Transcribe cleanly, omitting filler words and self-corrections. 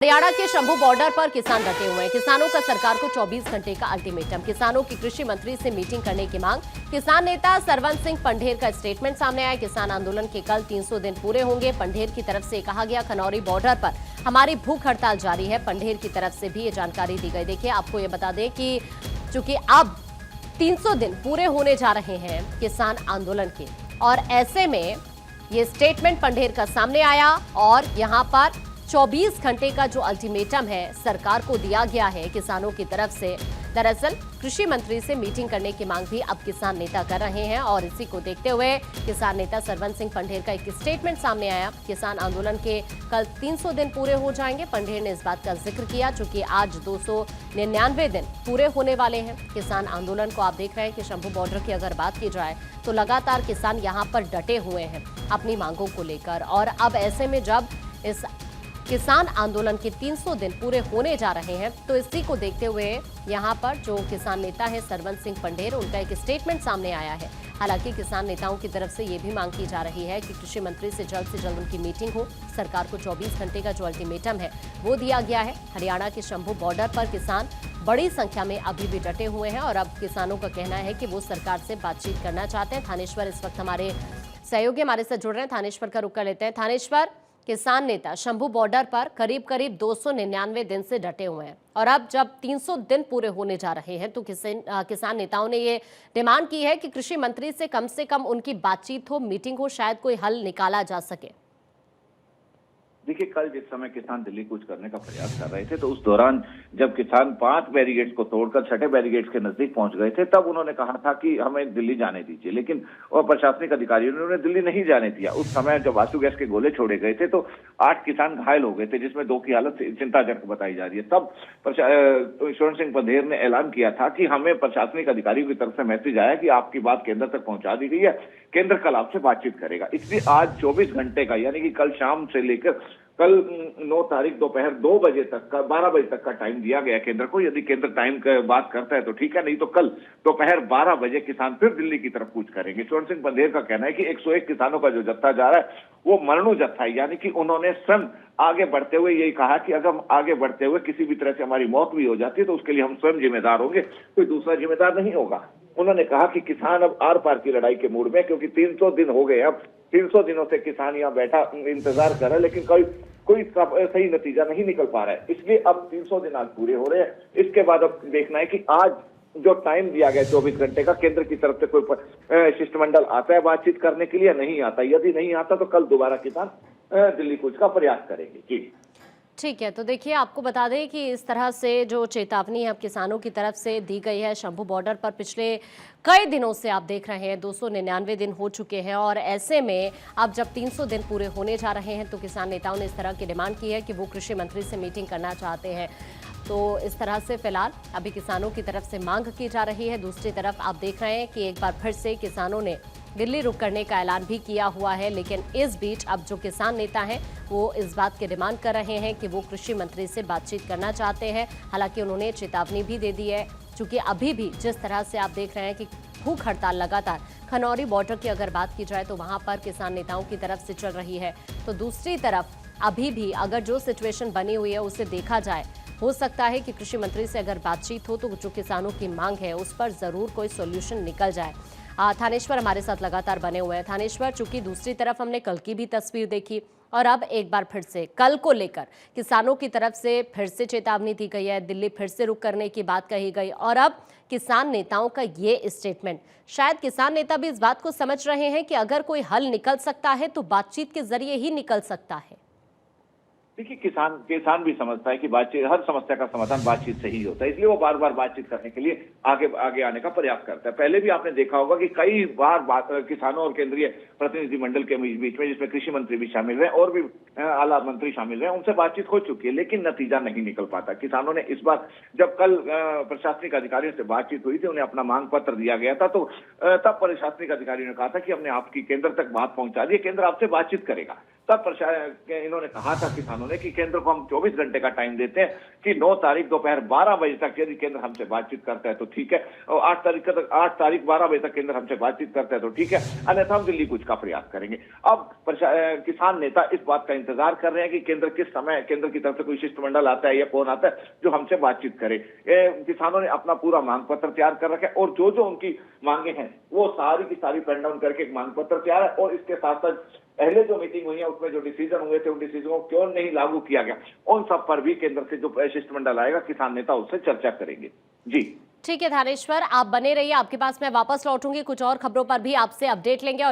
हरियाणा के शंभू बॉर्डर पर किसान डटे हुए हैं। किसानों का सरकार को 24 घंटे का अल्टीमेटम। किसानों की कृषि मंत्री से मीटिंग करने की मांग। किसान नेता सरवन सिंह पंढेर का स्टेटमेंट सामने आया। किसान आंदोलन के कल 300 दिन पूरे होंगे। पंढेर की तरफ से कहा गया, खनौरी बॉर्डर पर हमारी भूख हड़ताल जारी है। पंढेर की तरफ से भी ये जानकारी दी गई। देखिए, आपको ये बता दें कि चूंकि अब 300 दिन पूरे होने जा रहे हैं किसान आंदोलन के, और ऐसे में ये स्टेटमेंट पंढेर का सामने आया और यहां पर 24 घंटे का जो अल्टीमेटम है सरकार को दिया गया है किसानों की तरफ से। दरअसल कृषि मंत्री से मीटिंग करने की मांग भी अब किसान नेता कर रहे हैं, और इसी को देखते हुए किसान नेता सरवन सिंह पंढेर का एक स्टेटमेंट सामने आया। किसान आंदोलन के कल 300 दिन पूरे हो जाएंगे। पंढेर ने इस बात का जिक्र किया, चूंकि आज 299 दिन पूरे होने वाले हैं किसान आंदोलन को। आप देख रहे हैं कि शंभू बॉर्डर की अगर बात की जाए तो लगातार किसान यहाँ पर डटे हुए हैं अपनी मांगों को लेकर। और अब ऐसे में जब इस किसान आंदोलन के 300 दिन पूरे होने जा रहे हैं, तो इसी को देखते हुए यहां पर जो किसान नेता है सरवन सिंह पंढेर, उनका एक स्टेटमेंट सामने आया है। हालांकि किसान नेताओं की तरफ से ये भी मांग की जा रही है कि कृषि मंत्री से जल्द उनकी मीटिंग हो। सरकार को 24 घंटे का जो अल्टीमेटम है वो दिया गया है। हरियाणा के शंभू बॉर्डर पर किसान बड़ी संख्या में अभी भी डटे हुए हैं, और अब किसानों का कहना है कि वो सरकार से बातचीत करना चाहते हैं। थानेश्वर इस वक्त हमारे सहयोगी हमारे साथ जुड़ रहे हैं। थानेश्वर का रुख कर लेते हैं। थानेश्वर, किसान नेता शंभू बॉर्डर पर करीब 299 दिन से डटे हुए हैं, और अब जब 300 दिन पूरे होने जा रहे हैं तो किसान नेताओं ने ये डिमांड की है कि कृषि मंत्री से कम उनकी बातचीत हो, मीटिंग हो, शायद कोई हल निकाला जा सके। देखिए, कल जिस समय किसान दिल्ली कूच करने का प्रयास कर रहे थे, तो उस दौरान जब किसान 5 बैरिकेड्स को तोड़कर 6ठे बैरिकेड्स के नजदीक पहुंच गए थे, तब उन्होंने कहा था कि हमें दिल्ली जाने दीजिए, लेकिन और प्रशासनिक अधिकारियों ने उन्हें दिल्ली नहीं जाने दिया। उस समय जब आंसू गैस के गोले छोड़े गए थे तो 8 किसान घायल हो गए थे, जिसमें 2 की हालत चिंताजनक बताई जा रही है। तब सरवन सिंह पंढेर ने ऐलान किया था कि हमें प्रशासनिक अधिकारियों की तरफ से मैसेज आया कि आपकी बात केंद्र तक पहुंचा दी गई है, केंद्र कल आपसे बातचीत करेगा। इसलिए आज 24 घंटे का, यानी कि कल शाम से लेकर कल 9 तारीख दोपहर 2 बजे तक का, 12 बजे तक का टाइम दिया गया केंद्र को। यदि केंद्र टाइम की बात करता है तो ठीक है, नहीं तो कल दोपहर 12 बजे किसान फिर दिल्ली की तरफ कूच करेंगे। सरवन सिंह पंढेर का कहना है कि 101 किसानों का जो जत्था जा रहा है वो मरणु जत्था है, यानी कि उन्होंने स्वयं आगे बढ़ते हुए यही कहा कि अगर हम आगे बढ़ते हुए किसी भी तरह से हमारी मौत भी हो जाती है तो उसके लिए हम स्वयं जिम्मेदार होंगे, कोई दूसरा जिम्मेदार नहीं होगा। उन्होंने कहा कि किसान अब आर पार की लड़ाई के मूड में, क्योंकि 300 दिन हो गए। अब 300 दिनों से किसान यहाँ बैठा इंतजार कर रहा है, लेकिन कोई सही नतीजा नहीं निकल पा रहा है। इसलिए अब 300 दिन आज पूरे हो रहे हैं। इसके बाद अब देखना है कि आज जो टाइम दिया गया 24 घंटे का, केंद्र की तरफ से कोई शिष्टमंडल आता है बातचीत करने के लिए, नहीं आता। यदि नहीं आता तो कल दोबारा किसान दिल्ली कूच का प्रयास करेंगे। जी ठीक है, तो देखिए, आपको बता दें कि इस तरह से जो चेतावनी अब किसानों की तरफ से दी गई है शंभू बॉर्डर पर, पिछले कई दिनों से आप देख रहे हैं 299 दिन हो चुके हैं, और ऐसे में अब जब 300 दिन पूरे होने जा रहे हैं तो किसान नेताओं ने इस तरह की डिमांड की है कि वो कृषि मंत्री से मीटिंग करना चाहते हैं। तो इस तरह से फिलहाल अभी किसानों की तरफ से मांग की जा रही है। दूसरी तरफ आप देख रहे हैं कि एक बार फिर से किसानों ने दिल्ली रुख करने का ऐलान भी किया हुआ है, लेकिन इस बीच अब जो किसान नेता हैं वो इस बात की डिमांड कर रहे हैं कि वो कृषि मंत्री से बातचीत करना चाहते हैं। हालांकि उन्होंने चेतावनी भी दे दी है, क्योंकि अभी भी जिस तरह से आप देख रहे हैं कि भूख हड़ताल लगातार खनौरी बॉर्डर की अगर बात की जाए तो वहां पर किसान नेताओं की तरफ से चल रही है, तो दूसरी तरफ अभी भी अगर जो सिचुएशन बनी हुई है उसे देखा जाए, हो सकता है कि कृषि मंत्री से अगर बातचीत हो तो जो किसानों की मांग है उस पर जरूर कोई सोल्यूशन निकल जाए। थानेश्वर हमारे साथ लगातार बने हुए हैं। थानेश्वर, चूंकि दूसरी तरफ हमने कल की भी तस्वीर देखी और अब एक बार फिर से कल को लेकर किसानों की तरफ से फिर से चेतावनी दी गई है, दिल्ली फिर से रुख करने की बात कही गई, और अब किसान नेताओं का ये स्टेटमेंट, शायद किसान नेता भी इस बात को समझ रहे हैं कि अगर कोई हल निकल सकता है तो बातचीत के जरिए ही निकल सकता है। देखिए, किसान भी समझता है कि बातचीत, हर समस्या का समाधान बातचीत से ही होता है, इसलिए वो बार बार बातचीत करने के लिए आगे आने का प्रयास करता है। पहले भी आपने देखा होगा कि कई बार किसानों और केंद्रीय प्रतिनिधिमंडल के बीच में, जिसमें कृषि मंत्री भी शामिल रहे और भी आला मंत्री शामिल रहे, उनसे बातचीत हो चुकी है, लेकिन नतीजा नहीं निकल पाता। किसानों ने इस बार जब कल प्रशासनिक अधिकारियों से बातचीत हुई थी, उन्हें अपना मांग पत्र दिया गया था, तो तब प्रशासनिक अधिकारियों ने कहा था कि हमने आपकी केंद्र तक बात पहुंचा दी, केंद्र आपसे बातचीत करेगा। तब इन्होंने कहा था किसानों ने कि केंद्र को हम 24 घंटे का टाइम देते हैं कि 9 तारीख दोपहर 12 बजे तक यदि केंद्र हमसे बातचीत करता है तो ठीक है, और 8 तारीख 12 बजे तक केंद्र हमसे बातचीत करता है तो ठीक है, अन्यथा हम दिल्ली कूच का प्रयास करेंगे। अब किसान नेता इस बात का इंतजार कर रहे हैं कि केंद्र किस समय केंद्र की तरफ से कोई शिष्टमंडल आता है या कौन आता है जो हमसे बातचीत करे। किसानों ने अपना पूरा मांग पत्र तैयार कर रखा है और जो जो उनकी मांगे हैं वो सारी की सारी पेन डाउन करके एक मांग पत्र तैयार है, और इसके साथ साथ पहले जो मीटिंग हुई है उसमें जो डिसीजन हुए थे उन डिसीजनों को क्यों नहीं लागू किया गया, उन सब पर भी केंद्र से जो शिष्टमंडल आएगा किसान नेता उससे चर्चा करेंगे। जी ठीक है थानेश्वर, आप बने रहिए, आपके पास मैं वापस लौटूंगी, कुछ और खबरों पर भी आपसे अपडेट लेंगे।